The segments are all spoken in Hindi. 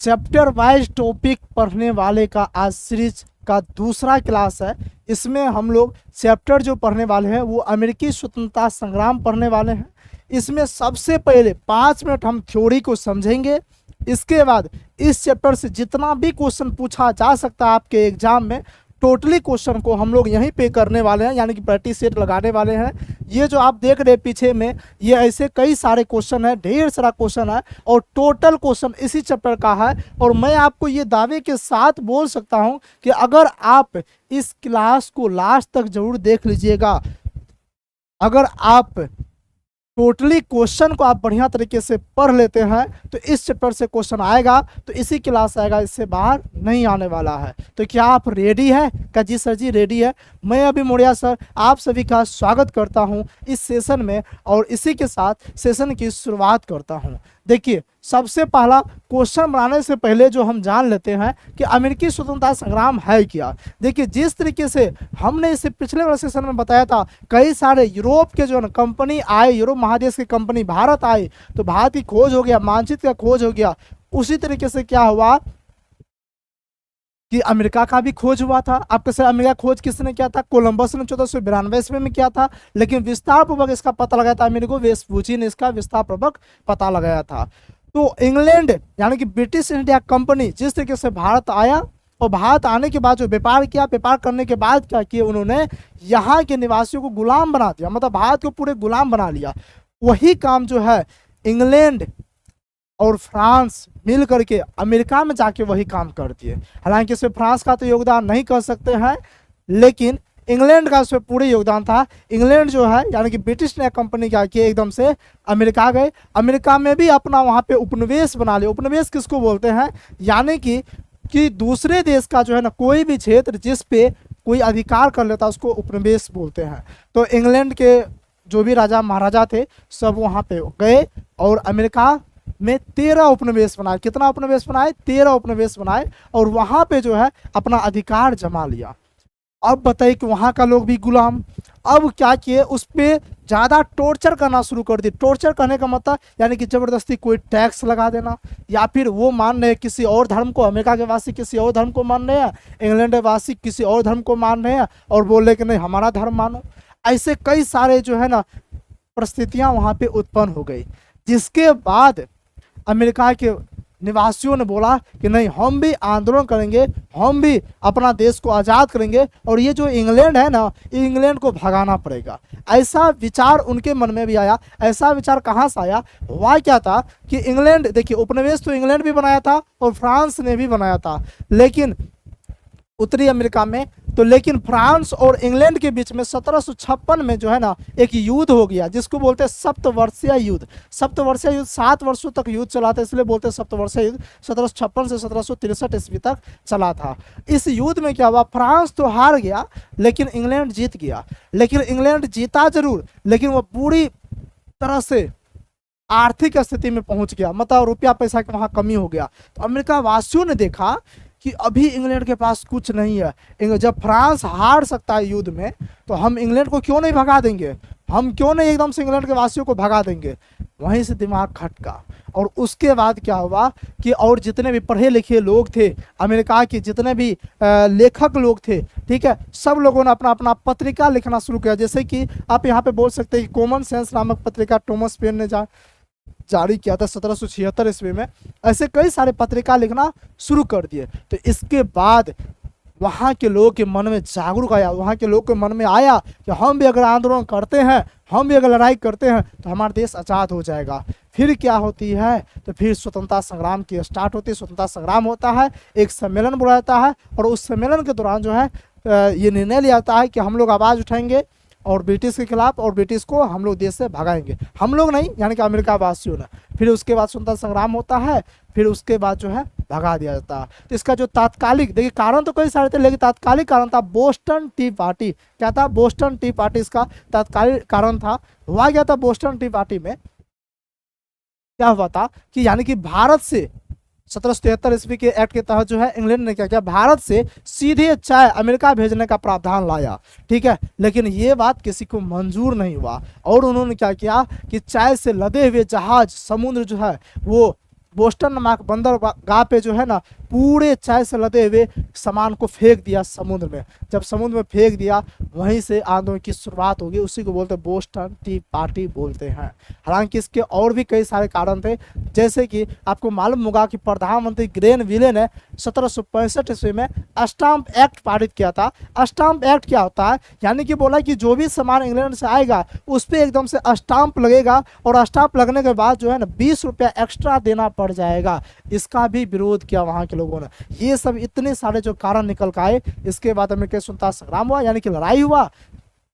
चैप्टर वाइज टॉपिक पढ़ने वाले का आज सीरीज का दूसरा क्लास है। इसमें हम लोग चैप्टर जो पढ़ने वाले हैं वो अमेरिकी स्वतंत्रता संग्राम पढ़ने वाले हैं। इसमें सबसे पहले 5 मिनट हम थ्योरी को समझेंगे। इसके बाद इस चैप्टर से जितना भी क्वेश्चन पूछा जा सकता है आपके एग्जाम में, टोटली क्वेश्चन को हम लोग यहीं पे करने वाले हैं, यानी कि प्रैक्टिस सेट लगाने वाले हैं। ये जो आप देख रहे हैं पीछे में, ये ऐसे कई सारे क्वेश्चन है, ढेर सारा क्वेश्चन है और टोटल क्वेश्चन इसी चैप्टर का है। और मैं आपको ये दावे के साथ बोल सकता हूं कि अगर आप इस क्लास को लास्ट तक जरूर देख लीजिएगा, अगर आप टोटली क्वेश्चन को आप बढ़िया तरीके से पढ़ लेते हैं तो इस चैप्टर से क्वेश्चन आएगा तो इसी क्लास आएगा, इससे बाहर नहीं आने वाला है। तो क्या आप रेडी है? क्या जी सर जी रेडी है। मैं अभी मोड़िया सर आप सभी का स्वागत करता हूं इस सेशन में और इसी के साथ सेशन की शुरुआत करता हूं। देखिए, सबसे पहला क्वेश्चन बनाने से पहले जो हम जान लेते हैं कि अमेरिकी स्वतंत्रता संग्राम है क्या। देखिए, जिस तरीके से हमने इसे पिछले वाले सेशन में बताया था, कई सारे यूरोप के जो कंपनी आए, यूरोप महादेश की कंपनी भारत आई तो भारत की खोज हो गया, मानचित्र का खोज हो गया। उसी तरीके से क्या हुआ कि अमेरिका का भी खोज हुआ था। आपके सर अमेरिका खोज किसने किया था? कोलंबस ने 1492 ईस्वी में किया था, लेकिन विस्तार पूर्वक इसका पता लगाया था अमेरिको वेस्पुची ने इसका विस्तार पूर्वक पता लगाया था। तो इंग्लैंड यानी कि ब्रिटिश इंडिया कंपनी जिस तरीके से भारत आया और भारत आने के बाद जो व्यापार किया, व्यापार करने के बाद क्या किया उन्होंने, यहाँ के निवासियों को गुलाम बना दिया, मतलब भारत को पूरे गुलाम बना लिया। वही काम जो है इंग्लैंड और फ्रांस मिल करके अमेरिका में जाके वही काम कर दिए। हालांकि इसमें फ्रांस का तो योगदान नहीं कर सकते हैं, लेकिन इंग्लैंड का इसमें पूरे योगदान था। इंग्लैंड जो है यानी कि ब्रिटिश ने कंपनी क्या किया, एकदम से अमेरिका गए, अमेरिका में भी अपना वहाँ पे उपनिवेश बना लिया। उपनिवेश किसको बोलते हैं? यानी कि दूसरे देश का जो है ना कोई भी क्षेत्र जिस पे कोई अधिकार कर लेता उसको उपनिवेश बोलते हैं। तो इंग्लैंड के जो भी राजा महाराजा थे सब वहाँ पे गए और अमेरिका में 13 उपनिवेश बनाए। कितना उपनिवेश बनाए? 13 उपनिवेश बनाए और वहां पे जो है अपना अधिकार जमा लिया। अब बताइए कि वहां का लोग भी गुलाम। अब क्या किए, उस पर ज़्यादा टॉर्चर करना शुरू कर दिए। टॉर्चर करने का मतलब यानी कि ज़बरदस्ती कोई टैक्स लगा देना, या फिर वो मान रहे हैं किसी और धर्म को, अमेरिका के वासी किसी और धर्म को मान रहे हैं, इंग्लैंड के वासी किसी और धर्म को मान रहे हैं और बोल रहे कि नहीं हमारा धर्म मानो। ऐसे कई सारे जो है ना परिस्थितियाँ वहाँ पे उत्पन्न हो गई, जिसके बाद अमेरिका के निवासियों ने बोला कि नहीं हम भी आंदोलन करेंगे, हम भी अपना देश को आज़ाद करेंगे और ये जो इंग्लैंड है ना, इंग्लैंड को भगाना पड़ेगा। ऐसा विचार उनके मन में भी आया। ऐसा विचार कहाँ से आया? हुआ क्या था कि इंग्लैंड, देखिए उपनिवेश तो इंग्लैंड भी बनाया था और फ्रांस ने भी बनाया था, लेकिन उत्तरी अमेरिका में तो, लेकिन फ्रांस और इंग्लैंड के बीच में 1756 में जो है ना एक युद्ध हो गया जिसको बोलते हैं सप्तवर्षीय युद्ध। सप्तवर्षीय युद्ध 7 वर्षों तक युद्ध चला था, इसलिए बोलते हैं सप्तवर्षीय युद्ध। 1756 से 1763 ईस्वी तक चला था। इस युद्ध में क्या हुआ, फ्रांस तो हार गया लेकिन इंग्लैंड जीत गया। लेकिन इंग्लैंड जीता जरूर, लेकिन वह पूरी तरह से आर्थिक स्थिति में पहुंच गया, मतलब रुपया पैसा की वहां कमी हो गया। तो अमेरिका वासियों ने देखा कि अभी इंग्लैंड के पास कुछ नहीं है, जब फ्रांस हार सकता है युद्ध में तो हम इंग्लैंड को क्यों नहीं भगा देंगे, हम क्यों नहीं एकदम से इंग्लैंड के वासियों को भगा देंगे। वहीं से दिमाग खटका और उसके बाद क्या हुआ कि और जितने भी पढ़े लिखे लोग थे अमेरिका के, जितने भी लेखक लोग थे, ठीक है, सब लोगों ने अपना अपना पत्रिका लिखना शुरू किया। जैसे कि आप यहाँ पे बोल सकते हैं कि कॉमन सेंस नामक पत्रिका थॉमस पेन ने जारी किया था 1776 ईस्वी में। ऐसे कई सारे पत्रिका लिखना शुरू कर दिए। तो इसके बाद वहाँ के लोगों के मन में जागरूक आया, वहाँ के लोगों के मन में आया कि हम भी अगर आंदोलन करते हैं, हम भी अगर लड़ाई करते हैं तो हमारा देश आज़ाद हो जाएगा। फिर क्या होती है, तो फिर स्वतंत्रता संग्राम की स्टार्ट होती है। स्वतंत्रता संग्राम होता है, एक सम्मेलन बुलाया जाता है और उस सम्मेलन के दौरान जो है ये निर्णय लिया जाता है कि हम लोग आवाज़ उठाएंगे और ब्रिटिश के खिलाफ, और ब्रिटिश को हम लोग देश से भगाएंगे। हम लोग नहीं, यानी कि अमेरिका वासियों ने। फिर उसके बाद स्वतंत्रता संग्राम होता है, फिर उसके बाद जो है भगा दिया जाता है। तो इसका जो तात्कालिक, देखिए कारण तो कई सारे थे, लेकिन तात्कालिक कारण था बोस्टन टी पार्टी। क्या था? बोस्टन टी पार्टी इसका तात्कालिक कारण था। हुआ गया था बोस्टन टी पार्टी में क्या हुआ था कि यानी कि भारत से 1773 ईस्वी के एक्ट के तहत जो है इंग्लैंड ने क्या किया, भारत से सीधे चाय अमेरिका भेजने का प्रावधान लाया, ठीक है। लेकिन ये बात किसी को मंजूर नहीं हुआ और उन्होंने क्या किया कि चाय से लदे हुए जहाज समुद्र जो है वो बोस्टन नामक बंदरगाह पे जो है ना पूरे चाय से लदे हुए सामान को फेंक दिया समुद्र में। जब समुद्र में फेंक दिया वहीं से आंदोलन की शुरुआत होगी, उसी को बोलते हैं बोस्टन टी पार्टी बोलते हैं। हालांकि इसके और भी कई सारे कारण थे, जैसे कि आपको मालूम होगा कि प्रधानमंत्री ग्रेनविले ने 1765 ईस्वी में स्टाम्प एक्ट पारित किया था। स्टाम्प एक्ट क्या होता है, यानी कि बोला कि जो भी सामान इंग्लैंड से आएगा उस पर एकदम से स्टाम्प लगेगा और स्टाम्प लगने के बाद जो है ना 20 रुपया एक्स्ट्रा देना पड़ जाएगा। इसका भी विरोध किया वहाँ के लोगों ने। ये सब इतने सारे जो कारण निकल कर आए, इसके बाद अमेरिकी स्वतंत्रता संग्राम हुआ, यानी कि लड़ाई हुआ,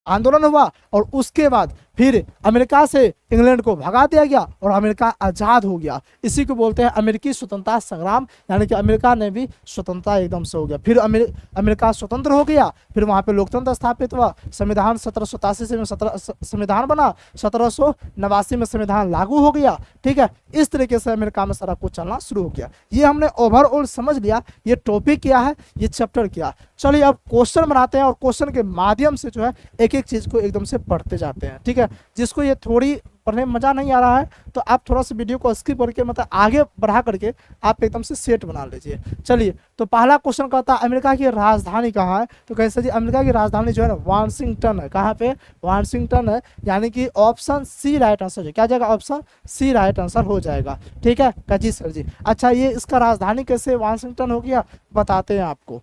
आंदोलन हुआ, और उसके बाद फिर अमेरिका से इंग्लैंड को भगा दिया गया और अमेरिका आज़ाद हो गया। इसी को बोलते हैं अमेरिकी स्वतंत्रता संग्राम, यानी कि अमेरिका ने भी स्वतंत्रता एकदम से हो गया। फिर अमेरिका स्वतंत्र हो गया, फिर वहाँ पे लोकतंत्र स्थापित हुआ, संविधान 1787 में संविधान बना, 1789 में संविधान लागू हो गया। ठीक है, इस तरीके से अमेरिका में सारा कुछ चलना शुरू हो गया। ये हमने ओवरऑल समझ लिया, ये टॉपिक क्या है, ये चैप्टर क्या। चलिए अब क्वेश्चन बनाते हैं और क्वेश्चन के माध्यम से जो है एक एक चीज़ को एकदम से पढ़ते जाते हैं। ठीक है, जिसको ये थोड़ी पढ़ने में मज़ा नहीं आ रहा है तो आप थोड़ा सा वीडियो को स्किप करके मतलब आगे बढ़ा करके आप एकदम से सेट बना लीजिए। चलिए, तो पहला क्वेश्चन कहता है अमेरिका की राजधानी कहाँ है, तो कैसे जी, अमेरिका की राजधानी जो है ना वाशिंगटन है। कहाँ पे, वाशिंगटन है, यानी कि ऑप्शन सी राइट आंसर है। क्या जाएगा, ऑप्शन सी राइट आंसर हो जाएगा। ठीक है जी सर जी। अच्छा, ये इसका राजधानी कैसे वाशिंगटन हो गया बताते हैं आपको।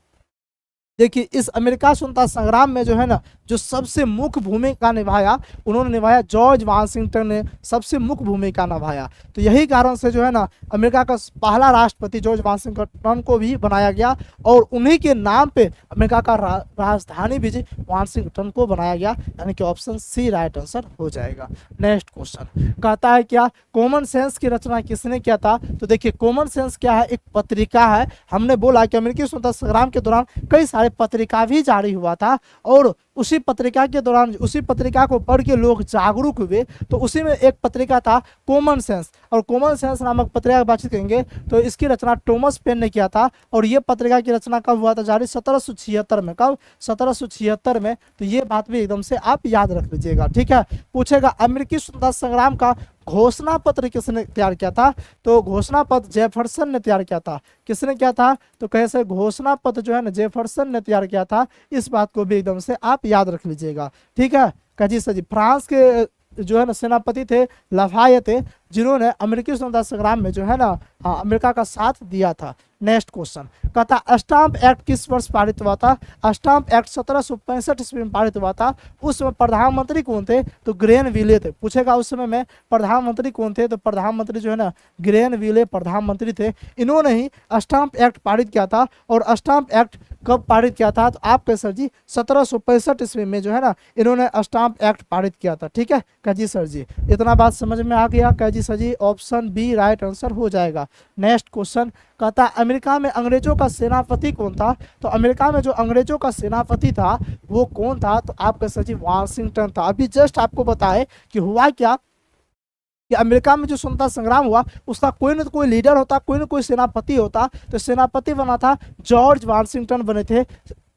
देखिए, इस अमेरिका स्वतंत्रता संग्राम में जो है ना जो सबसे मुख्य भूमिका निभाया, उन्होंने निभाया, जॉर्ज वाशिंगटन ने सबसे मुख्य भूमिका निभाया। तो यही कारण से जो है ना अमेरिका का पहला राष्ट्रपति जॉर्ज वाशिंगटन को भी बनाया गया और उन्हीं के नाम पे अमेरिका का राजधानी भी वाशिंगटन को बनाया गया, यानी कि ऑप्शन सी राइट आंसर हो जाएगा। नेक्स्ट क्वेश्चन कहता है क्या कॉमन सेंस की रचना किसने किया था, तो देखिए कॉमन सेंस क्या है, एक पत्रिका है। हमने बोला कि अमेरिकी स्वतंत्रता संग्राम के दौरान कई सारे पत्रिका भी जारी हुआ था और उसी पत्रिका के दौरान उसी पत्रिका को पढ़ के लोग जागरूक हुए। तो उसी में एक पत्रिका था कॉमन सेंस, और कॉमन सेंस नामक पत्रिका की बातचीत करेंगे तो इसकी रचना थॉमस पेन ने किया था। और ये पत्रिका की रचना कब हुआ था जारी, 1776 में। कब, 1776 में। तो ये बात भी एकदम से आप याद रख लीजिएगा। ठीक है, पूछेगा अमेरिकी स्वतंत्रता संग्राम का घोषणा पत्र किसने तैयार किया था, तो घोषणा पत्र जेफरसन ने तैयार किया था। किसने किया था, तो कैसे घोषणा पत्र जो है ना जेफरसन ने तैयार किया था। इस बात को भी एकदम से आप याद रख लीजिएगा। ठीक है जी सर जी। फ्रांस के जो है ना सेनापति थे लाफायत, जिन्होंने अमेरिकी स्वतंत्रता संग्राम में जो है ना अमेरिका का साथ दिया था। नेक्स्ट क्वेश्चन कहता स्टाम्प एक्ट किस वर्ष पारित हुआ था, स्टाम्प एक्ट 1765 ईस्वी में पारित हुआ था। उस समय प्रधानमंत्री कौन थे, तो ग्रेनविले थे। पूछेगा उस समय में प्रधानमंत्री कौन थे, तो प्रधानमंत्री जो है ना ग्रेनविले प्रधानमंत्री थे। इन्होंने ही स्टाम्प एक्ट पारित किया था। और स्टाम्प एक्ट कब पारित किया था, तो आप कह सर जी 1765 ईस्वी में जो है ना इन्होंने स्टाम्प एक्ट पारित किया था। ठीक है क्या जी सर जी, इतना बात समझ में आ गया क्या जी सर जी, ऑप्शन बी राइट आंसर हो जाएगा। नेक्स्ट क्वेश्चन कहता अमेरिका में अंग्रेजों का सेनापति कौन था, तो अमेरिका में जो अंग्रेजों का सेनापति था वो कौन था, तो आप कह सर जी वाशिंगटन था। अभी जस्ट आपको बताए कि हुआ क्या कि अमेरिका में जो स्वतंत्रता संग्राम हुआ उसका कोई ना कोई लीडर होता, कोई ना कोई सेनापति होता। तो सेनापति बना था जॉर्ज वाशिंगटन बने थे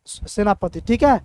सेनापति। ठीक है,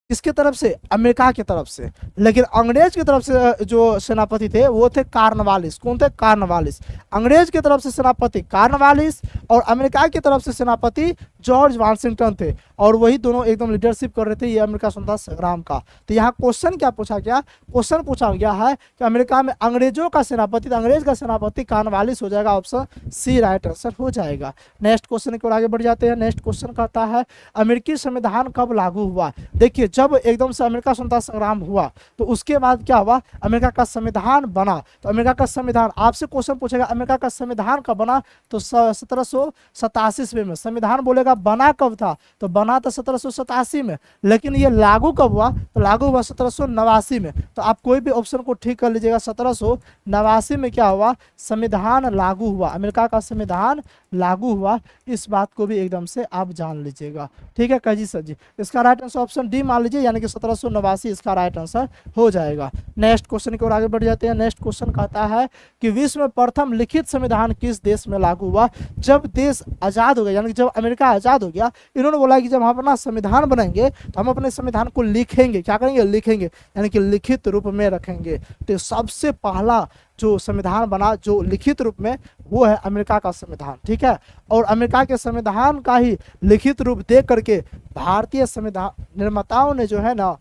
किसके तरफ से, अमेरिका की तरफ से। लेकिन अंग्रेज की तरफ से जो सेनापति थे वो थे कार्नवालिस। कौन थे, कार्नवालिस। अंग्रेज की तरफ से सेनापति कार्नवालिस और अमेरिका की तरफ से सेनापति जॉर्ज वाशिंगटन थे, और वही दोनों एकदम लीडरशिप कर रहे थे ये अमेरिका स्वतंत्रता संग्राम का। तो यहाँ क्वेश्चन क्या पूछा गया, क्वेश्चन पूछा गया है कि अमेरिका में अंग्रेजों का सेनापति, अंग्रेज का सेनापति कार्नवालिस हो जाएगा, ऑप्शन सी राइट आंसर हो जाएगा। नेक्स्ट क्वेश्चन की ओर आगे बढ़ जाते हैं। नेक्स्ट क्वेश्चन कहता है अमेरिकी संविधान कब लागू हुआ। देखिए, जब एकदम से अमेरिका स्वतंत्रता संग्राम हुआ तो उसके बाद क्या हुआ, अमेरिका का संविधान बना। तो अमेरिका का संविधान, आपसे क्वेश्चन पूछेगा अमेरिका का संविधान कब बना, तो 1787 ईस्वी में। संविधान बोलेगा बना कब था, तो बना था 1787 में, लेकिन ये लागू कब हुआ, तो लागू हुआ 1789 में। तो आप कोई भी ऑप्शन को ठीक कर लीजिएगा। 1789 में क्या हुआ, संविधान लागू हुआ, अमेरिका का संविधान लागू हुआ। इस बात को भी एकदम से आप जान लीजिएगा। ठीक है जी सर जी, इसका राइट आंसर ऑप्शन डी मान लीजिए, यानी कि 1789 इसका राइट आंसर हो जाएगा। नेक्स्ट क्वेश्चन की ओर आगे बढ़ जाते हैं। नेक्स्ट क्वेश्चन कहता है कि विश्व में प्रथम लिखित संविधान किस देश में लागू हुआ। जब देश आजाद हो गया, यानी कि जब अमेरिका आजाद हो गया, इन्होंने बोला कि जब हम अपना संविधान बनाएंगे तो हम अपने संविधान को लिखेंगे। क्या करेंगे, लिखेंगे, यानी कि लिखित रूप में रखेंगे। तो सबसे पहला जो संविधान बना जो लिखित रूप में, वो है अमेरिका का संविधान, ठीक है। और अमेरिका के संविधान का ही लिखित रूप दे करके भारतीय संविधान निर्माताओं ने जो है ना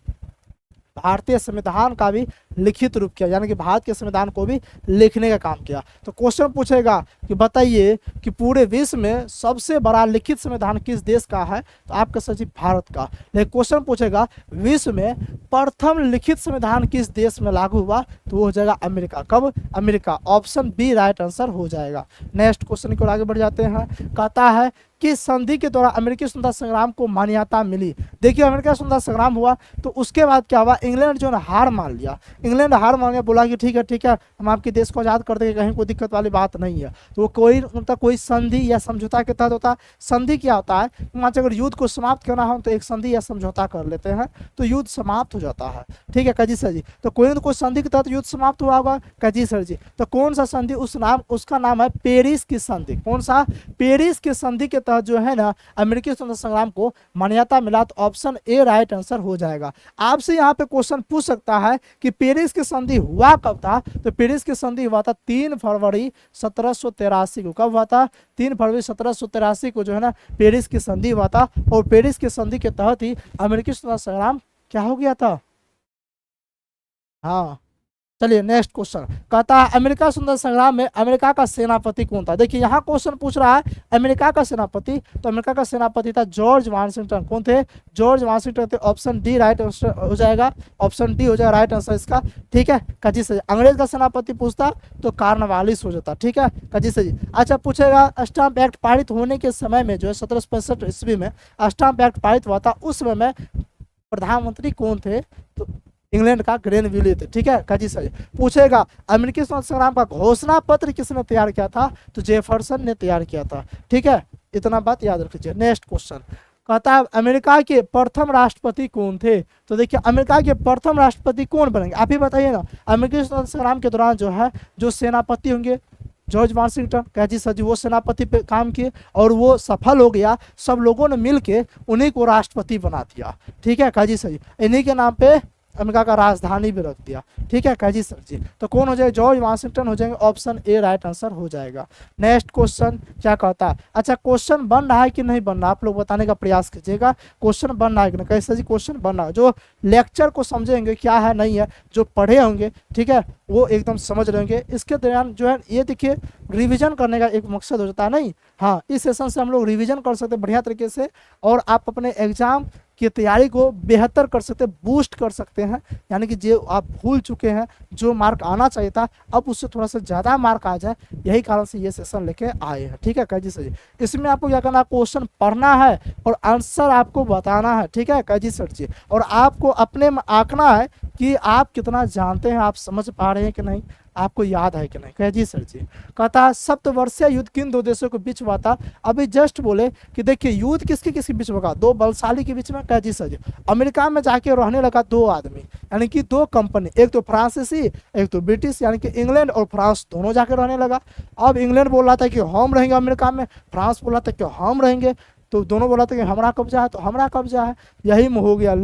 भारतीय संविधान का भी लिखित रूप किया, यानी कि भारत के संविधान को भी लिखने का काम किया। तो क्वेश्चन पूछेगा कि बताइए कि पूरे विश्व में सबसे बड़ा लिखित संविधान किस देश का है, तो आपका सचिव भारत का। लेकिन क्वेश्चन पूछेगा विश्व में प्रथम लिखित संविधान किस देश में लागू हुआ, तो वो हो जाएगा अमेरिका। कब? America. Option B right answer हो जाएगा। नेक्स्ट क्वेश्चन की ओर आगे बढ़ जाते हैं। कहता है कि संधि के द्वारा अमेरिकी स्वतंत्रता संग्राम को मान्यता मिली। देखिए अमेरिका स्वतंत्रता संग्राम हुआ तो उसके बाद क्या हुआ, इंग्लैंड जो है हार मान लिया। इंग्लैंड हार मान लिया, बोला कि ठीक है हम आपके देश को आज़ाद कर देंगे, कहीं कोई दिक्कत वाली बात नहीं है। तो वो कोई मतलब कोई संधि या समझौता के तहत होता है। संधि क्या होता है, मान अगर युद्ध को समाप्त करना हो तो एक संधि या समझौता कर लेते हैं तो युद्ध समाप्त हो जाता है, ठीक है काजी सर जी। तो कोई ना कोई संधि के तहत युद्ध समाप्त हुआ होगा काजी सर जी। तो कौन सा संधि, उसका नाम है पेरिस की संधि। कौन सा? पेरिस की संधि के तहत जो है ना अमेरिकी स्वतंत्रता संग्राम को मान्यता मिला। तो ऑप्शन ए राइट आंसर हो जाएगा। आपसे यहाँ पे क्वेश्चन पूछ सकता है कि पेरिस की संधि हुआ कब था, तो पेरिस की संधि हुआ था 3 फरवरी 1783 को। कब हुआ था? 3 फरवरी 1783 को जो है ना पेरिस की संधि हुआ था। और पेरिस की संधि के तहत ही अमेरिकी स्वतंत्रता संग्राम क्या हो गया था। हाँ चलिए नेक्स्ट क्वेश्चन। कहता है अमेरिका स्वतंत्रता संग्राम में अमेरिका का सेनापति कौन था। देखिए यहाँ क्वेश्चन पूछ रहा है अमेरिका का सेनापति, तो अमेरिका का सेनापति था जॉर्ज वाशिंगटन। कौन थे? जॉर्ज वाशिंगटन थे। ऑप्शन डी राइट आंसर हो जाएगा। ऑप्शन डी हो जाएगा राइट आंसर इसका, ठीक है काजी से। अंग्रेज का सेनापति पूछता तो कार्नवालिस हो जाता, ठीक है काजी से जी। अच्छा पूछेगा स्टाम्प एक्ट पारित होने के समय में जो है 1765 ईस्वी में स्टाम्प एक्ट पारित हुआ था, उस समय में प्रधानमंत्री कौन थे, तो इंग्लैंड का ग्रेनविले थे, ठीक है काजी सर। पूछेगा अमेरिकी स्वतंत्रता संग्राम का घोषणा पत्र किसने तैयार किया था, तो जेफरसन ने तैयार किया था, ठीक है इतना बात याद रख लीजिए। नेक्स्ट क्वेश्चन कहता है अमेरिका के प्रथम राष्ट्रपति कौन थे। तो देखिए अमेरिका के प्रथम राष्ट्रपति कौन बनेंगे, आप ही बताइए ना। अमेरिकी स्वतंत्रता संग्राम के दौरान जो है जो सेनापति होंगे जॉर्ज वाशिंगटन काजी सर जी, वो सेनापति पे काम किए और वो सफल हो गया। सब लोगों ने मिल के उन्हीं को राष्ट्रपति बना दिया, ठीक है काजी सर जी। इन्हीं के नाम पे अमेरिका का राजधानी भी रख दिया, ठीक है काजी सर जी। तो कौन हो जाएगा? जॉर्ज वाशिंगटन हो जाएंगे। ऑप्शन ए राइट आंसर हो जाएगा। नेक्स्ट क्वेश्चन क्या कहता है। अच्छा क्वेश्चन बन रहा है कि नहीं बन रहा, आप लोग बताने का प्रयास कीजिएगा। क्वेश्चन बन रहा है कि नहीं, कैसे जी क्वेश्चन बन रहा है। जो लेक्चर को समझेंगे क्या है नहीं है, जो पढ़े होंगे ठीक है वो एकदम समझ लेंगे। इसके दौरान जो है ये देखिए रिवीजन करने का एक मकसद हो जाता है नहीं। हाँ इस सेशन से हम लोग रिवीजन कर सकते हैं बढ़िया तरीके से, और आप अपने एग्जाम की तैयारी को बेहतर कर सकते हैं, बूस्ट कर सकते हैं। यानी कि जो आप भूल चुके हैं, जो मार्क आना चाहिए था अब उससे थोड़ा सा ज़्यादा मार्क आ जाए, यही कारण से ये सेशन लेके आए हैं, ठीक है काजी सर जी। इसमें आपको क्या करना है, क्वेश्चन पढ़ना है और आंसर आपको बताना है, ठीक है काजी सर जी। और आपको अपने में आंकना है कि आप कितना जानते हैं, आप समझ पा रहे हैं कि नहीं, आपको याद है कि नहीं। कह जी सर जी। कहता है सप्तवर्षीय युद्ध किन दो देशों के बीच हुआ था। अभी जस्ट बोले कि देखिए युद्ध किसके बीच होगा, दो बलशाली के बीच में। कह जी सर जी। अमेरिका में जाके रहने लगा दो आदमी, यानी कि दो कंपनी, एक तो फ्रांसीसी एक तो ब्रिटिश, यानी कि इंग्लैंड और फ्रांस दोनों जाके रहने लगा। अब इंग्लैंड बोल रहा था कि हम रहेंगे अमेरिका में, फ्रांस बोल रहा था कि हम रहेंगे, तो दोनों बोला था कि हमारा कब्जा है तो हमारा कब्जा है। यही में हो गया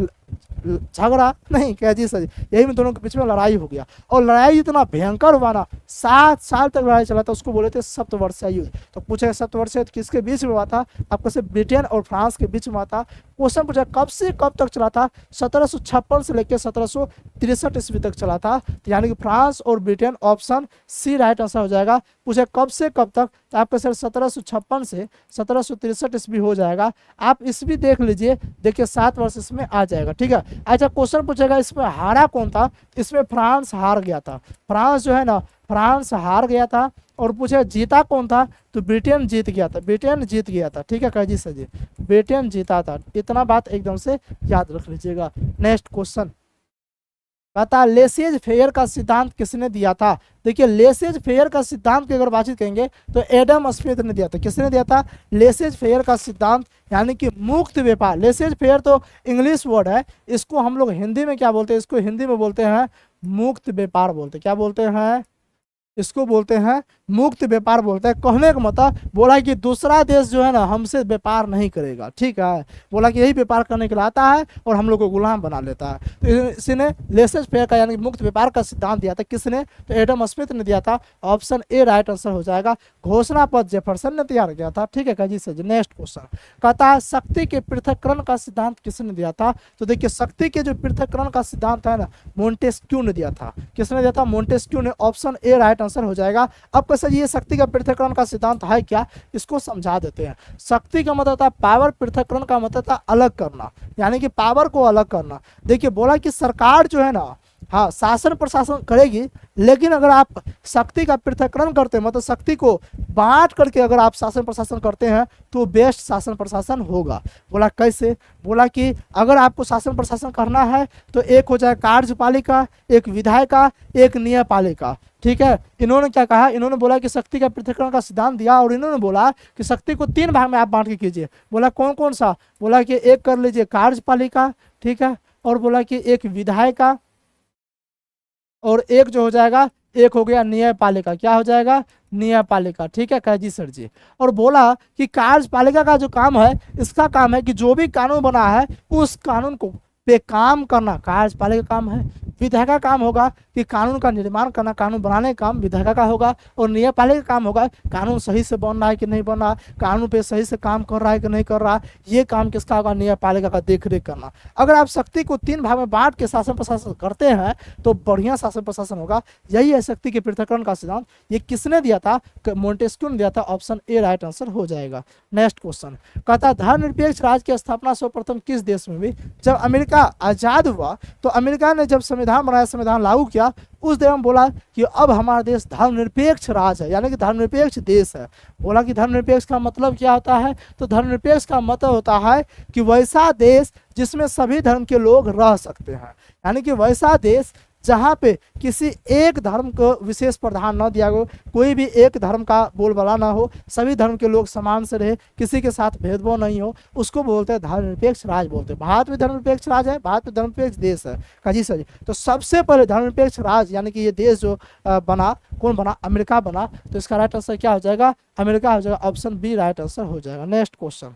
झगड़ा, नहीं कह जी सर, यही में दोनों के बीच में लड़ाई हो गया। और लड़ाई इतना भयंकर हुआ ना, 7 साल तक लड़ाई चला था, उसको बोले थे सप्तवर्षीय युद्ध। तो पूछे सप्तवर्षीय युद्ध किसके बीच में हुआ था, आपको से ब्रिटेन और फ्रांस के बीच में हुआ था। क्वेश्चन पूछा कब से कब तक चला था, 1756 से लेकर 1763 ईस्वी तक चला था। तो यानी कि फ्रांस और Britain, option C right answer हो जाएगा। पूछे कब से कब तक, तो आपका सर 1756 से 1763 ईस्वी हो जाएगा। आप ईस्वी देख लीजिए, देखिए 7 वर्ष इसमें आ जाएगा, ठीक है। अच्छा क्वेश्चन पूछेगा इसमें हारा कौन था, इसमें फ्रांस हार गया था। फ्रांस जो है ना, फ्रांस हार गया था। और पूछे जीता कौन था, तो ब्रिटेन जीत गया था, ब्रिटेन जीत गया था, ठीक है काजी सर जी, ब्रिटेन जीता था। इतना बात एकदम से याद रख लीजिएगा। नेक्स्ट क्वेश्चन कहता लेसेज फेयर का सिद्धांत किसने दिया था। देखिए लेसेज फेयर का सिद्धांत की अगर बातचीत करेंगे तो एडम स्मिथ ने दिया था। किसने दिया था, लेसेज फेयर का सिद्धांत, यानी कि मुक्त व्यापार। लेसेज फेयर तो इंग्लिश वर्ड है, इसको हम लोग हिंदी में क्या बोलते हैं, इसको हिंदी में बोलते हैं मुक्त व्यापार बोलते हैं। क्या बोलते हैं, इसको बोलते हैं मुक्त व्यापार बोलते हैं। कहने का मतलब बोला कि दूसरा देश जो है ना हमसे व्यापार नहीं करेगा, ठीक है। बोला कि यही व्यापार करने के लिए आता है और हम लोग को गुलाम बना लेता है। तो इसी ने लेसेस फेयर का यानी कि मुक्त व्यापार का सिद्धांत दिया था। किसने? तो एडम स्मिथ ने दिया था। ऑप्शन ए राइट आंसर हो जाएगा। घोषणा पत्र जेफरसन ने तैयार किया था, ठीक है जी सर जी। नेक्स्ट क्वेश्चन कहता है शक्ति के पृथक्करण का सिद्धांत किसने दिया था? तो देखिए शक्ति के जो पृथक्करण का सिद्धांत है ना मोंटेस्क्यू ने दिया था। किसने दिया था? मोंटेस्क्यू ने। ऑप्शन ए राइट आंसर हो जाएगा। अब कैसे ये शक्ति का पृथक्करण का सिद्धांत है क्या, इसको समझा देते हैं। शक्ति का मतलब होता है पावर, पृथक्करण का मतलब होता है अलग करना, यानी कि पावर को अलग करना। देखिए बोला कि सरकार जो है ना, हाँ शासन प्रशासन करेगी, लेकिन अगर आप शक्ति का पृथक्करण करते हैं मतलब शक्ति को बांट करके अगर आप शासन प्रशासन करते हैं तो बेस्ट शासन प्रशासन होगा। बोला कैसे? बोला कि अगर आपको शासन प्रशासन करना है तो एक हो जाए कार्यपालिका, एक विधायिका, एक न्यायपालिका, ठीक है। इन्होंने क्या कहा? इन्होंने बोला कि शक्ति का पृथक्करण का सिद्धांत दिया और इन्होंने बोला कि शक्ति को 3 भाग में आप बांट के कीजिए। बोला कौन कौन सा? बोला कि एक कर लीजिए कार्यपालिका, ठीक है, और बोला कि एक विधायिका, और एक जो हो जाएगा, एक हो गया न्यायपालिका। क्या हो जाएगा? न्यायपालिका, ठीक है कह जी सर जी। और बोला कि कार्यपालिका का जो काम है, इसका काम है कि जो भी कानून बना है उस कानून को पे काम करना कार्यपालिका का काम है। विधायिका का काम होगा कि कानून का निर्माण करना, कानून बनाने का काम विधायिका का होगा। और न्यायपालिका का काम होगा कानून सही से बन रहा है कि नहीं बन रहा, कानून पे सही से काम कर रहा है कि नहीं कर रहा, ये काम किसका होगा? न्यायपालिका का देख रेख करना। अगर आप शक्ति को 3 भाग में बांट के शासन प्रशासन करते हैं तो बढ़िया शासन प्रशासन होगा। यही है शक्ति के पृथक्करण का सिद्धांत। ये किसने दिया था? मोंटेस्क्यू ने दिया था। ऑप्शन ए राइट आंसर हो जाएगा। नेक्स्ट क्वेश्चन कहता धर्मनिरपेक्ष राज्य की स्थापना सर्वप्रथम किस देश में हुई? जब अमेरिका आजाद हुआ तो अमेरिका ने जब संविधान बनाया, संविधान लागू किया, उस देश में बोला कि अब हमारा देश धर्मनिरपेक्ष राज्य है, यानी कि धर्मनिरपेक्ष देश है। बोला कि धर्मनिरपेक्ष का मतलब क्या होता है? तो धर्मनिरपेक्ष का मतलब होता है कि वैसा देश जिसमें सभी धर्म के लोग रह सकते हैं, यानी कि वैसा देश जहाँ पे किसी एक धर्म को विशेष प्राधान्य न दिया हो, कोई भी एक धर्म का बोलबाला ना हो, सभी धर्म के लोग समान से रहे, किसी के साथ भेदभाव नहीं हो, उसको बोलते हैं धर्मनिरपेक्ष राज्य बोलते हैं। भारत में धर्मनिरपेक्ष राज्य है, भारत में धर्मनिरपेक्ष देश है काजी सर जी। तो सबसे पहले धर्मनिरपेक्ष राज्य यानी कि ये देश जो बना, कौन बना? अमेरिका बना। तो इसका राइट आंसर क्या हो जाएगा? अमेरिका हो जाएगा। ऑप्शन बी राइट आंसर हो जाएगा। नेक्स्ट क्वेश्चन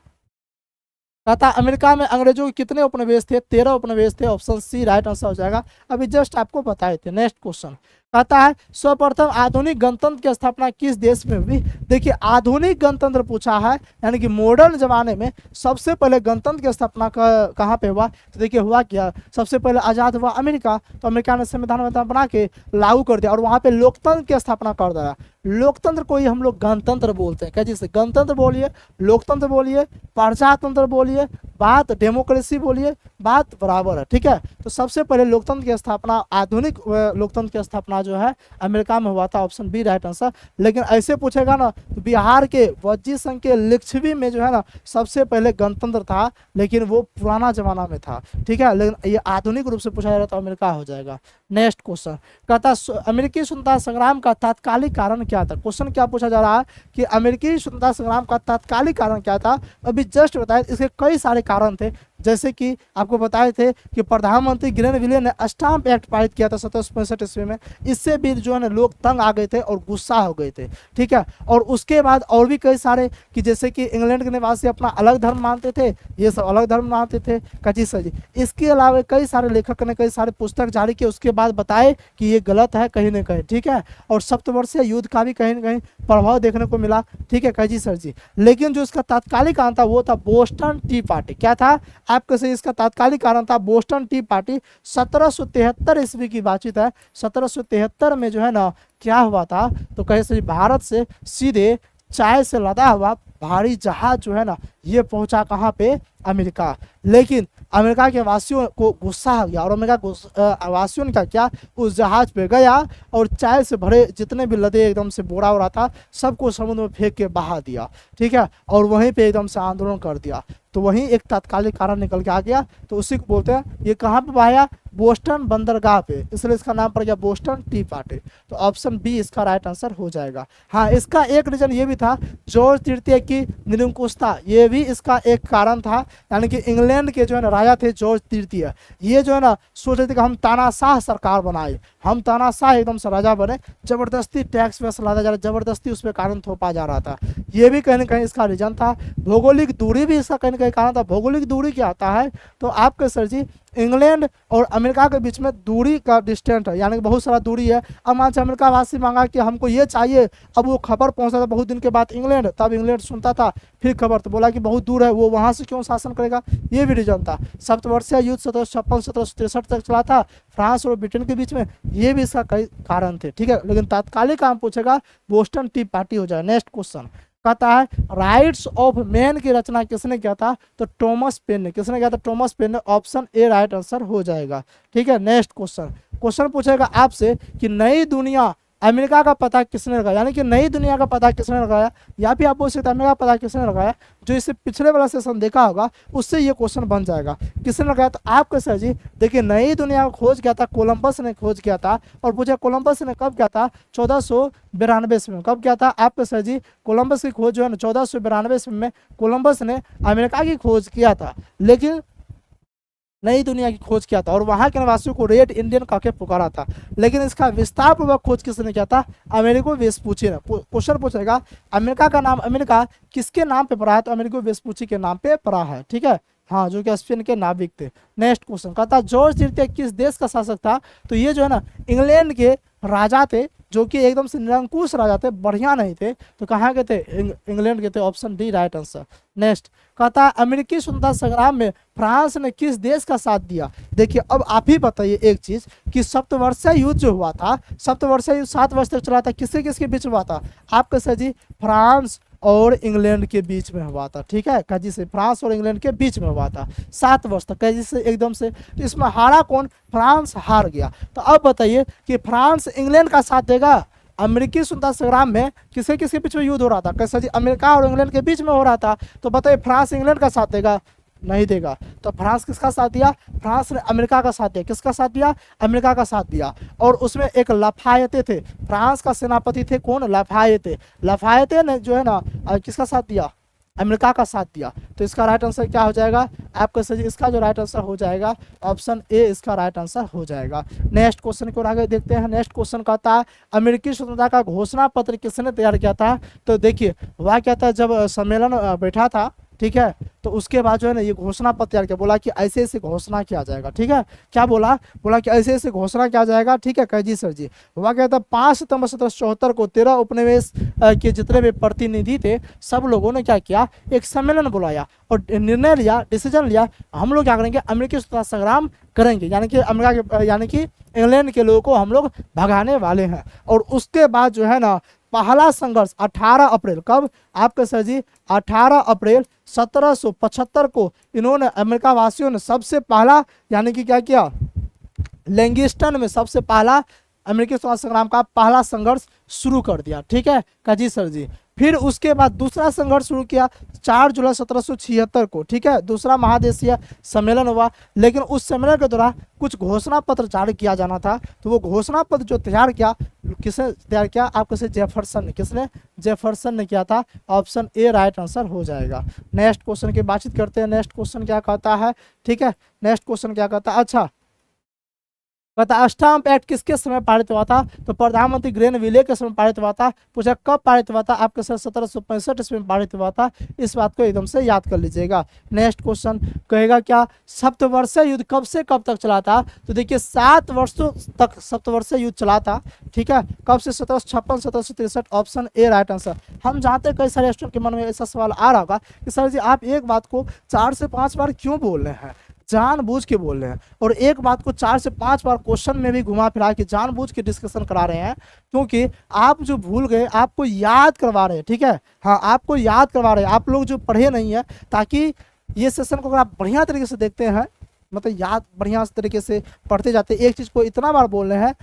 कहता अमेरिका में अंग्रेजों के कितने उपनिवेश थे? 13 उपनिवेश थे। ऑप्शन सी राइट आंसर हो जाएगा। अभी जस्ट आपको बताए थे। नेक्स्ट क्वेश्चन कहता है सर्वप्रथम आधुनिक गणतंत्र की स्थापना किस देश में हुई? देखिए आधुनिक गणतंत्र पूछा है, यानी कि मॉडर्न जमाने में सबसे पहले गणतंत्र की स्थापना कहाँ पे हुआ? तो देखिए हुआ क्या, सबसे पहले आजाद हुआ अमेरिका, तो अमेरिका ने संविधान बना के लागू कर दिया और वहाँ पे लोकतंत्र की स्थापना कर दिया। लोकतंत्र को ही हम लोग गणतंत्र बोलते हैं। क्या जिसे गणतंत्र बोलिए, लोकतंत्र बोलिए, प्रजातंत्र बोलिए, बात डेमोक्रेसी बोलिए, बात बराबर है, ठीक है। तो सबसे पहले लोकतंत्र की स्थापना, आधुनिक लोकतंत्र की स्थापना जो है अमेरिका में हुआ था। Option B right answer. लेकिन ऐसे पूछेगा ना तो बिहार के वज्जी संघ के लिच्छवी में जो है ना सबसे पहले गणतंत्र था, लेकिन वो पुराना जमाना में था, ठीक है। लेकिन ये आधुनिक रूप से पूछा जा रहा तो अमेरिका हो जाएगा। नेक्स्ट क्वेश्चन कहता अमेरिकी स्वतंत्रता संग्राम का तात्कालिक कारण क्या था? क्वेश्चन क्या पूछा जा रहा है कि अमेरिकी स्वतंत्रता संग्राम का तात्कालिक कारण क्या था? अभी जस्ट बताया, इसके कई सारे कारण थे। जैसे कि आपको बताए थे कि प्रधानमंत्री ग्रेनविले ने स्टाम्प एक्ट पारित किया था 1765 ईस्वी में। इससे भी जो है ना लोग तंग आ गए थे और गुस्सा हो गए थे, ठीक है। और उसके बाद और भी कई सारे कि जैसे कि इंग्लैंड के निवासी अपना अलग धर्म मानते थे, ये सब अलग धर्म मानते थे कजी सर जी। इसके अलावा कई सारे लेखक ने कई सारे पुस्तक जारी किए, उसके बाद बताए कि ये गलत है कहीं ना कहीं, ठीक है। और सप्तवर्षीय युद्ध का भी कहीं ना कहीं प्रभाव देखने को मिला, ठीक है कजी सर जी। लेकिन जो इसका तात्कालिक कारण था वो था बोस्टन टी पार्टी। क्या था आपके से? इसका तात्कालिक कारण था बोस्टन टी पार्टी। 1773 ईस्वी की बातचीत है। 1773 में जो है ना क्या हुआ था तो कहे भारत से सीधे चाय से लदा हुआ भारी जहाज जो है ना ये पहुंचा कहाँ पे? अमेरिका। लेकिन अमेरिका के वासियों को गुस्सा आ गया और अमेरिका वासियों ने क्या किया, उस जहाज पे गया और चाय से भरे जितने भी लदे एकदम से बोरा हो रहा था सबको समुद्र में फेंक के बहा दिया, ठीक है। और वहीं पे एकदम से आंदोलन कर दिया। तो वहीं एक तात्कालिक कारण निकल के आ गया, तो उसी को बोलते हैं। ये कहाँ पे बहाया? बोस्टन बंदरगाह पे, इसलिए इसका नाम पड़ गया बोस्टन टी पार्टी। तो ऑप्शन बी इसका राइट आंसर हो जाएगा। हाँ, इसका एक रीजन ये भी था जॉर्ज तृतीय की निरंकुशता, ये भी इसका एक कारण था, यानी कि इंग्लैंड के जो है ना राजा थे जॉर्ज तृतीय, ये जो है ना सोच रहे थे कि हम तानाशाह सरकार बनाए, हम तानाशाह एकदम से राजा बने, जबरदस्ती टैक्स वैक्स लादा जा रहा, जबरदस्ती उस पर कानून थोपा जा रहा था। ये भी कहीं ना कहीं इसका रीजन था। भौगोलिक दूरी भी इसका कहीं ना कहीं कारण था। भौगोलिक दूरी क्या आता है, तो आपके सर जी इंग्लैंड और अमेरिका के बीच में दूरी का डिस्टेंस है, यानी कि बहुत सारा दूरी है। अब मान से अमेरिका वासी मांगा कि हमको ये चाहिए, अब वो खबर पहुंचा था बहुत दिन के बाद इंग्लैंड, तब इंग्लैंड सुनता था फिर खबर, तो बोला कि बहुत दूर है, वो वहाँ से क्यों शासन करेगा, ये भी रीजन था। सप्तवर्षीय युद्ध 1756-1763 तक चला था फ्रांस और ब्रिटेन के बीच में, ये भी इसका कई कारण थे। ठीक है, लेकिन तात्कालिक काम पूछेगा बोस्टन टी पार्टी हो जाए। नेक्स्ट क्वेश्चन कहता है राइट्स ऑफ मैन की रचना किसने किया था, तो टॉमस पेन ने। किसने किया था, टॉमस पेन ने। ऑप्शन ए राइट आंसर हो जाएगा। ठीक है, नेक्स्ट क्वेश्चन पूछेगा आपसे कि नई दुनिया अमेरिका का पता किसने लगाया, यानी कि नई दुनिया का पता किसने लगाया, या फिर आप बोल सकते हैं अमेरिका का पता किसने लगाया। जो इससे पिछले वाला सेशन देखा होगा उससे ये क्वेश्चन बन जाएगा, किसने लगाया। तो आपके सर जी देखिए नई दुनिया को खोज किया था कोलंबस ने खोज किया था, और पूछा कोलंबस ने कब किया था, 1492 ईस्वी में। कब किया था आपके सर जी, कोलंबस की खोज जो है ना 1492 ईस्वी में कोलंबस ने अमेरिका की खोज किया था, लेकिन नई दुनिया की खोज किया था, और वहां के निवासियों को रेड इंडियन कह के पुकारा था। लेकिन इसका विस्तार पूर्वक खोज किसने किया था, अमेरिको वेस्पूची ने। क्वेश्चन पूछेगा अमेरिका का नाम अमेरिका किसके नाम पे पड़ा है, तो अमेरिको वेस्पूची के नाम पे पड़ा है। ठीक है, हाँ, जो कि स्पेन के नाविक थे। नेक्स्ट क्वेश्चन कहता है जॉर्ज तृतीय किस देश का शासक था, तो ये जो है ना इंग्लैंड के राजा थे, जो कि एकदम से निरंकुश राजा थे, बढ़िया नहीं थे, तो कहाँ के थे, इंग्लैंड के थे। Option D right answer. Next कहता है अमेरिकी स्वतंत्रता संग्राम में फ्रांस ने किस देश का साथ दिया। देखिए अब आप ही बताइए एक चीज कि सप्तवर्षीय युद्ध जो हुआ था, सप्तवर्षीय युद्ध 7 वर्ष तक चला था, किसके किसके बीच हुआ था, आपके सर जी फ्रांस और इंग्लैंड के बीच में हुआ था। ठीक है, कैजी से फ्रांस और इंग्लैंड के बीच में हुआ था 7 वर्ष तक, कैजी से एकदम से। तो इसमें हारा कौन, फ्रांस हार गया। तो अब बताइए कि फ्रांस इंग्लैंड का साथ देगा। अमेरिकी स्वतंत्रता संग्राम में किसके किसके बीच में युद्ध हो रहा था, कैसा जी, अमेरिका और इंग्लैंड के बीच में हो रहा था, तो बताइए फ्रांस इंग्लैंड का साथ देगा, नहीं देगा। तो फ्रांस किसका साथ दिया, फ्रांस ने अमेरिका का साथ दिया। किसका साथ दिया, अमेरिका का साथ दिया। और उसमें एक लफायते थे, फ्रांस का सेनापति थे कौन, लफायते। लफायते ने जो है ना किसका साथ दिया, अमेरिका का साथ दिया। तो इसका राइट आंसर क्या हो जाएगा आपका सर जी, इसका जो राइट आंसर हो जाएगा ऑप्शन ए इसका राइट आंसर हो जाएगा। नेक्स्ट क्वेश्चन को आगे देखते हैं। नेक्स्ट क्वेश्चन कहता है अमेरिकी स्वतंत्रता का घोषणा पत्र किसने तैयार किया था। तो देखिए वह क्या था, जब सम्मेलन बैठा था, ठीक है, तो उसके बाद जो है ना ये घोषणा पत्र तैयार किया, बोला कि ऐसे ऐसे घोषणा किया जाएगा। ठीक है, क्या बोला, बोला कि ऐसे ऐसे घोषणा किया जाएगा। ठीक है, कैजी सर जी हुआ क्या था, 5 सितंबर 1774 को 13 उपनिवेश के जितने भी प्रतिनिधि थे सब लोगों ने क्या किया, एक सम्मेलन बुलाया और निर्णय लिया, डिसीजन लिया, हम लोग क्या करेंगे, अमेरिकी स्वतंत्रता संग्राम करेंगे, यानी कि अमेरिका के यानी कि इंग्लैंड के लोगों को हम लोग भगाने वाले हैं। और उसके बाद जो है ना पहला संघर्ष 18 अप्रैल, कब आपके सर जी 18 अप्रैल 1775 को इन्होंने अमेरिका वासियों ने सबसे पहला यानी कि क्या किया, लैंगिस्टन में सबसे पहला अमेरिकी स्वतंत्रता संग्राम का पहला संघर्ष शुरू कर दिया। ठीक है काजी सर जी, फिर उसके बाद दूसरा संघर्ष शुरू किया 4 जुलाई 1776 को। ठीक है, दूसरा महादेशीय सम्मेलन हुआ, लेकिन उस सम्मेलन के दौरान कुछ घोषणा पत्र जारी किया जाना था। तो वो घोषणा पत्र जो तैयार किया, किसने तैयार किया, आपके से जेफरसन ने। किसने, जेफरसन ने किया था। ऑप्शन ए राइट आंसर हो जाएगा। नेक्स्ट क्वेश्चन की बातचीत करते हैं। नेक्स्ट क्वेश्चन क्या कहता है, ठीक है, नेक्स्ट क्वेश्चन क्या कहता है, अच्छा कहता स्टाम्प एक्ट किसके समय पारित हुआ था। तो प्रधानमंत्री ग्रेनविले के समय पारित हुआ था। पूछा कब पारित हुआ था, आपके सर 1765 ईस्वी में पारित हुआ था। इस बात को एकदम से याद कर लीजिएगा। नेक्स्ट क्वेश्चन कहेगा क्या, सप्तवर्षीय युद्ध कब से कब तक चला था। तो देखिए 7 वर्षों तक सप्तवर्षीय युद्ध चला था। ठीक है, कब से, 1756 1763। Option A right answer. हम जानते हैं कई सारे स्टूडेंट के मन में ऐसा सवाल आ रहा होगा कि सर जी आप एक बात को 4 से 5 बार क्यों बोल रहे हैं, जानबूझ के बोल रहे हैं, और एक बात को 4 से 5 बार क्वेश्चन में भी घुमा फिरा के जानबूझ के डिस्कशन करा रहे हैं, क्योंकि आप जो भूल गए आपको याद करवा रहे हैं। ठीक है, हाँ आपको याद करवा रहे हैं, आप लोग जो पढ़े नहीं है, ताकि ये सेशन को अगर आप बढ़िया तरीके से देखते हैं, मतलब याद बढ़िया तरीके से पढ़ते जाते, एक चीज़ को इतना बार बोल रहे हैं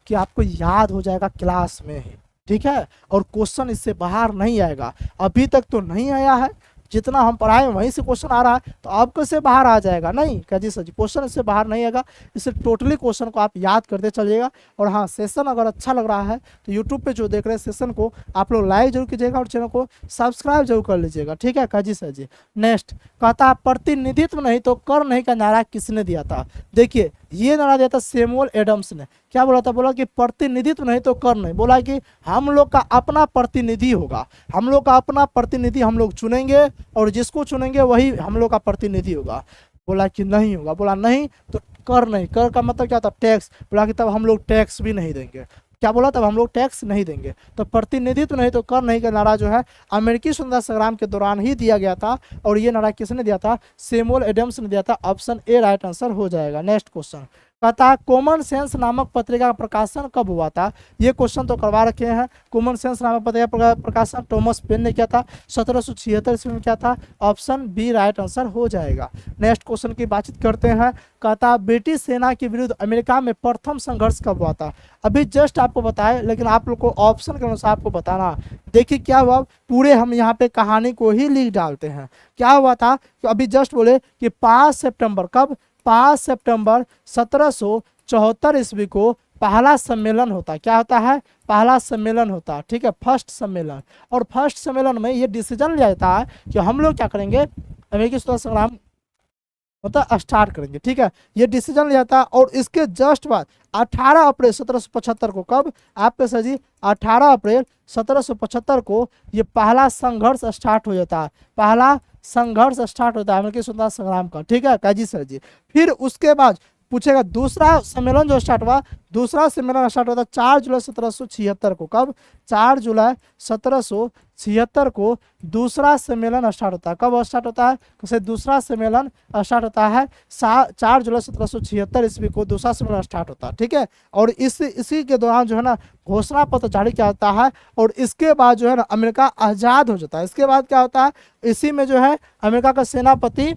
कि आपको याद हो जाएगा क्लास में ही। ठीक है, और क्वेश्चन इससे बाहर नहीं आएगा। अभी तक तो नहीं आया है, जितना हम पढ़ाए वहीं से क्वेश्चन आ रहा है, तो अब कैसे बाहर आ जाएगा? नहीं क्या जी सर जी, क्वेश्चन इससे बाहर नहीं आएगा। इसे टोटली क्वेश्चन को आप याद करते चलिएगा। और हाँ, सेशन अगर अच्छा लग रहा है तो यूट्यूब पे जो देख रहे हैं सेशन को आप लोग लाइक जरूर कीजिएगा और चैनल को सब्सक्राइब जरूर कर लीजिएगा, ठीक है काजी सर जी। नेक्स्ट कहता प्रतिनिधित्व नहीं तो कर नहीं का नारा किसने दिया था? देखिए ये नारा दिया था सैमुअल एडम्स ने। क्या बोला था? बोला कि प्रतिनिधित्व नहीं तो कर नहीं, बोला कि हम लोग का अपना प्रतिनिधि होगा, हम लोग का अपना प्रतिनिधि हम लोग चुनेंगे और जिसको चुनेंगे वही हम लोग का प्रतिनिधि होगा। बोला कि नहीं होगा, बोला नहीं तो कर नहीं, कर का मतलब क्या था? टैक्स। बोला कि तब हम लोग टैक्स भी नहीं देंगे। क्या बोला? तब हम लोग टैक्स नहीं देंगे। तो प्रतिनिधित्व नहीं तो कर नहीं का नारा जो है अमेरिकी स्वतंत्रता संग्राम के दौरान ही दिया गया था। और ये नारा किसने दिया था? सैमुअल एडम्स ने दिया था। ऑप्शन ए राइट आंसर हो जाएगा। नेक्स्ट क्वेश्चन कहता है कॉमन सेंस नामक पत्रिका का प्रकाशन कब हुआ था? ये क्वेश्चन तो करवा रखे हैं। कॉमन सेंस नामक पत्रिका का प्रकाशन थॉमस पेन ने किया था। 1776 ईस्वी में किया था। ऑप्शन बी राइट आंसर हो जाएगा। नेक्स्ट क्वेश्चन की बातचीत करते हैं। कहता ब्रिटिश सेना के विरुद्ध अमेरिका में प्रथम संघर्ष कब हुआ था? अभी जस्ट आपको बताया, लेकिन आप लोग को ऑप्शन के अनुसार आपको बताना। देखिए क्या हुआ, पूरे हम यहाँ पे कहानी को ही लिख डालते हैं। क्या हुआ था कि अभी जस्ट बोले कि 5 सितंबर, कब? 5 सितंबर 1774 ईस्वी को पहला सम्मेलन होता। क्या होता है? पहला सम्मेलन होता, ठीक है, फर्स्ट सम्मेलन। और फर्स्ट सम्मेलन में ये डिसीजन लिया जाता है कि हम लोग क्या करेंगे, अमेरिकी स्वतंत्रता संग्राम मतलब स्टार्ट करेंगे, ठीक है, ये डिसीजन लिया था। और इसके जस्ट बाद 18 अप्रैल 1775 को, कब आपके सर जी? 18 अप्रैल 1775 को ये पहला संघर्ष स्टार्ट हो जाता है। पहला संघर्ष स्टार्ट होता है अमेरिकी स्वतंत्रता संग्राम का, ठीक है काजी सर जी। फिर उसके बाद पूछेगा दूसरा सम्मेलन जो स्टार्ट हुआ, दूसरा सम्मेलन स्टार्ट होता 4 जुलाई 1776 को। कब? 4 जुलाई 1776 को दूसरा सम्मेलन स्टार्ट होता है। कब स्टार्ट होता है? कैसे दूसरा सम्मेलन स्टार्ट होता है? 4 जुलाई 1776 ईस्वी को दूसरा सम्मेलन स्टार्ट होता है, ठीक है। और इसी के दौरान जो है ना घोषणा पत्र जारी किया जाता है। और इसके बाद जो है ना अमेरिका आज़ाद हो जाता है। इसके बाद क्या होता है? इसी में जो है अमेरिका का सेनापति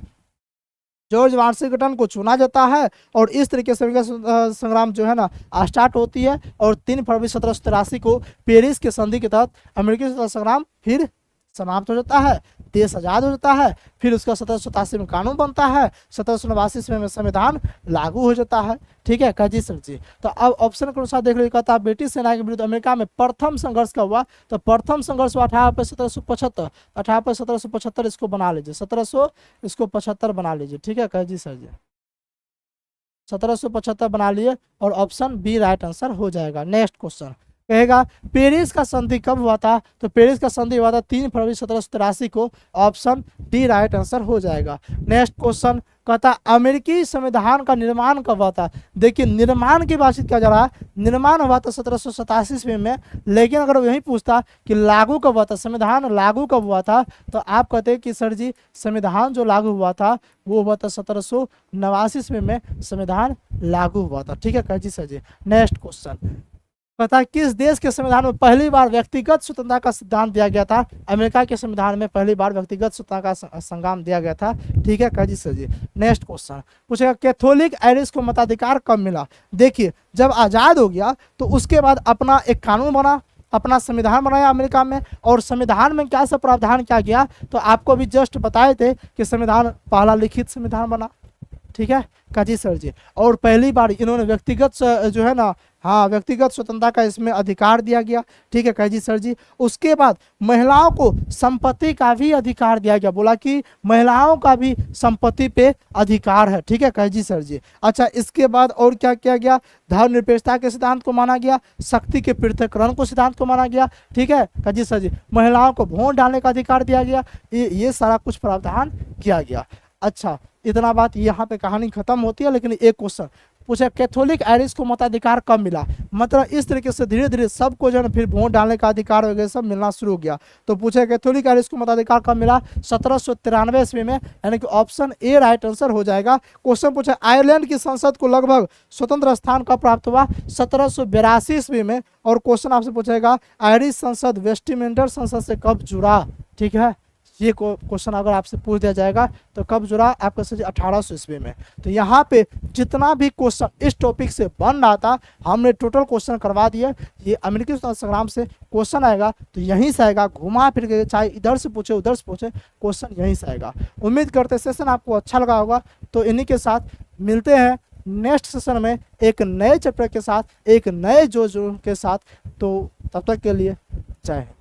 जॉर्ज वाशिंगटन को चुना जाता है। और इस तरीके से अमेरिका संग्राम जो है ना स्टार्ट होती है। और 3 फरवरी 1783 को पेरिस के संधि के तहत अमेरिकी स्वतंत्रता संग्राम फिर समाप्त हो जाता है, देश आज़ाद हो जाता है। फिर उसका 1787 में कानून बनता है, 1789 ईस्वी में संविधान लागू हो जाता है, ठीक है काजी सर जी। तो अब ऑप्शन के अनुसार देख लीजिए, कहता है ब्रिटिश सेना के विरुद्ध अमेरिका में प्रथम संघर्ष कब हुआ? तो प्रथम संघर्ष हुआ 18 अप्रैल 1775। 18 अप्रैल 1775 इसको बना लीजिए, 1700 इसको 75 बना लीजिए, ठीक है काजी सर जी। 1775 बना लिए और ऑप्शन बी राइट आंसर हो जाएगा। नेक्स्ट क्वेश्चन कहेगा पेरिस का संधि कब हुआ था? तो पेरिस का संधि हुआ था 3 फरवरी 1783 को। ऑप्शन डी राइट आंसर हो जाएगा। नेक्स्ट क्वेश्चन कहता अमेरिकी संविधान का निर्माण कब हुआ था? देखिए निर्माण की बातचीत किया जा रहा है। निर्माण हुआ था 1787 ईस्वी में। लेकिन अगर वही पूछता कि लागू कब हुआ था, संविधान लागू कब हुआ था, तो आप कहते हैं कि सर जी संविधान जो लागू हुआ था वो हुआ था 1789 ईस्वी में संविधान लागू हुआ था, ठीक है कह जी सर जी। नेक्स्ट क्वेश्चन पता है किस देश के संविधान में पहली बार व्यक्तिगत स्वतंत्रता का सिद्धांत दिया गया था? अमेरिका के संविधान में पहली बार व्यक्तिगत स्वतंत्रता का संग्राम दिया गया था, ठीक है काजी सर जी। नेक्स्ट क्वेश्चन पूछेगा कैथोलिक आयरिश को मताधिकार कब मिला? देखिए जब आज़ाद हो गया तो उसके बाद अपना एक कानून बना, अपना संविधान बनाया अमेरिका में। और संविधान में क्या सब प्रावधान किया गया तो आपको भी जस्ट बताए थे कि संविधान पहला लिखित संविधान बना, ठीक है काजी सर जी। और पहली बार इन्होंने व्यक्तिगत जो है ना, हाँ व्यक्तिगत स्वतंत्रता का इसमें अधिकार दिया गया, ठीक है काजी सर जी। उसके बाद महिलाओं को संपत्ति का भी अधिकार दिया गया, बोला कि महिलाओं का भी संपत्ति पे अधिकार है, ठीक है काजी सर जी। अच्छा इसके बाद और क्या किया गया? धर्मनिरपेक्षता के सिद्धांत को माना गया, शक्ति के पृथक्करण को सिद्धांत को माना गया, ठीक है काजी सर जी। महिलाओं को वोट डालने का अधिकार दिया गया, ये सारा कुछ प्रावधान किया गया। अच्छा इतना बात यहाँ पे कहानी खत्म होती है। लेकिन एक क्वेश्चन पूछा कैथोलिक आयरिश को मताधिकार कब मिला? मतलब इस तरीके से धीरे धीरे सबको जो है फिर वोट डालने का अधिकार वगैरह सब मिलना शुरू हो गया। तो पूछा कैथोलिक आयरिश को मताधिकार कब मिला? 1793 ईस्वी में, यानी कि ऑप्शन ए राइट आंसर हो जाएगा। क्वेश्चन पूछा आयरलैंड की संसद को लगभग स्वतंत्र स्थान कब प्राप्त हुआ? 1782 ईस्वी में। और क्वेश्चन आपसे पूछेगा आयरिश संसद वेस्टमिंस्टर संसद से कब जुड़ा, ठीक है ये क्वेश्चन अगर आपसे पूछ दिया जाएगा तो कब जुड़ा, आपका सर 1800 ईस्वी में। तो यहाँ पे जितना भी क्वेश्चन इस टॉपिक से बन रहा था हमने टोटल क्वेश्चन करवा दिया। ये अमेरिकी स्वतंत्रता संग्राम से क्वेश्चन आएगा तो यहीं से आएगा, घुमा फिर के, चाहे इधर से पूछे उधर से पूछे, क्वेश्चन यहीं से आएगा। उम्मीद करते सेशन आपको अच्छा लगा होगा। तो इन्हीं के साथ मिलते हैं नेक्स्ट सेशन में एक नए चैप्टर के साथ, एक नए जो के साथ। तो तब तक के लिए जय हिंद।